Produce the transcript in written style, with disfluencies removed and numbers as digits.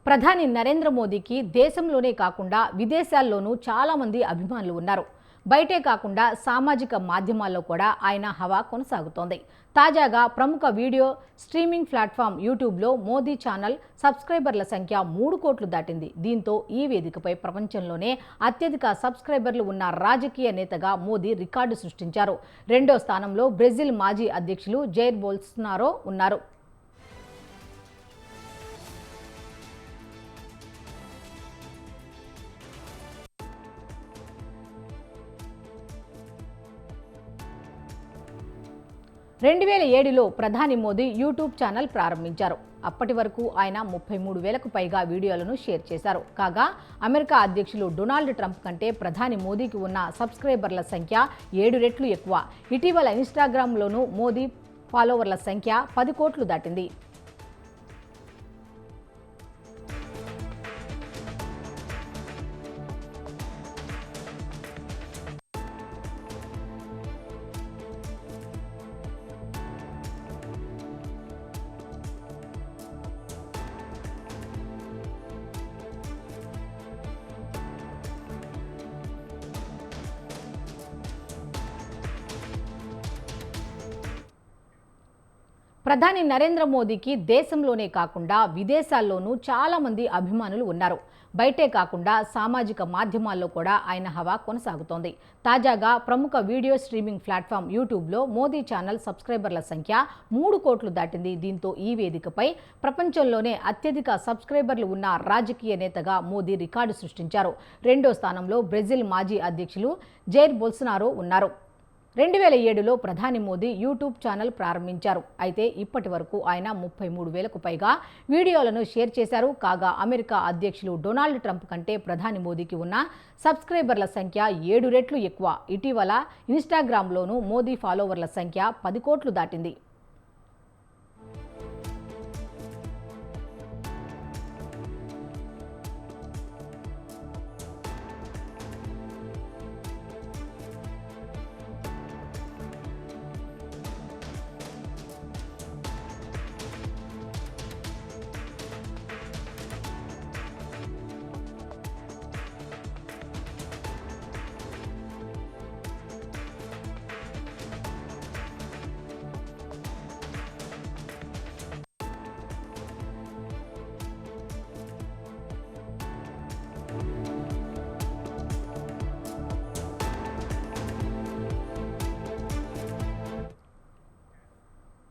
ప్రధాని నరేంద్ర మోదీకి దేశంలోనే కాకుండా విదేశాల్లోనూ చాలా మంది అభిమానులు ఉన్నారు. బయటే కాకుండా సామాజిక మాధ్యమాల్లో కూడా ఆయన హవా కొనసాగుతోంది. తాజాగా ప్రముఖ వీడియో స్ట్రీమింగ్ ప్లాట్ఫామ్ యూట్యూబ్లో మోదీ ఛానల్ సబ్స్క్రైబర్ల సంఖ్య 3 కోట్లు దాటింది. దీంతో ఈ వేదికపై ప్రపంచంలోనే అత్యధిక సబ్స్క్రైబర్లు ఉన్న రాజకీయ నేతగా మోదీ రికార్డు సృష్టించారు. రెండో స్థానంలో బ్రెజిల్ మాజీ అధ్యక్షులు జైర్ బోల్సనారో ఉన్నారు. రెండు 2007లో ప్రధాని మోదీ యూట్యూబ్ ఛానల్ ప్రారంభించారు. అప్పటి వరకు ఆయన 33,000కు పైగా వీడియోలను షేర్ చేశారు. కాగా అమెరికా అధ్యక్షులు డొనాల్డ్ ట్రంప్ కంటే ప్రధాని మోదీకి ఉన్న సబ్స్క్రైబర్ల సంఖ్య 7 రెట్లు ఎక్కువ. ఇటీవల ఇన్స్టాగ్రామ్లోనూ మోదీ ఫాలోవర్ల సంఖ్య 10 కోట్లు దాటింది. ప్రధాని నరేంద్ర మోదీకి దేశంలోనే కాకుండా విదేశాల్లోనూ చాలా మంది అభిమానులు ఉన్నారు. బయటే కాకుండా సామాజిక మాధ్యమాల్లో కూడా ఆయన హవా కొనసాగుతోంది. తాజాగా ప్రముఖ వీడియో స్ట్రీమింగ్ ప్లాట్ఫామ్ యూట్యూబ్లో మోదీ ఛానల్ సబ్స్క్రైబర్ల సంఖ్య 3 కోట్లు దాటింది. దీంతో ఈ వేదికపై ప్రపంచంలోనే అత్యధిక సబ్స్క్రైబర్లు ఉన్న రాజకీయ నేతగా మోదీ రికార్డు సృష్టించారు. రెండో స్థానంలో బ్రెజిల్ మాజీ అధ్యక్షులు జైర్ బోల్సనారో ఉన్నారు. 2007లో ప్రధాని మోదీ యూట్యూబ్ ఛానల్ ప్రారంభించారు. అయితే ఇప్పటి వరకు ఆయన 33,000కు పైగా వీడియోలను షేర్ చేశారు. కాగా అమెరికా అధ్యక్షులు డొనాల్డ్ ట్రంప్ కంటే ప్రధాని మోదీకి ఉన్న సబ్స్క్రైబర్ల సంఖ్య 7 రెట్లు ఎక్కువ. ఇటీవల ఇన్స్టాగ్రామ్లోనూ మోదీ ఫాలోవర్ల సంఖ్య 10 కోట్లు దాటింది.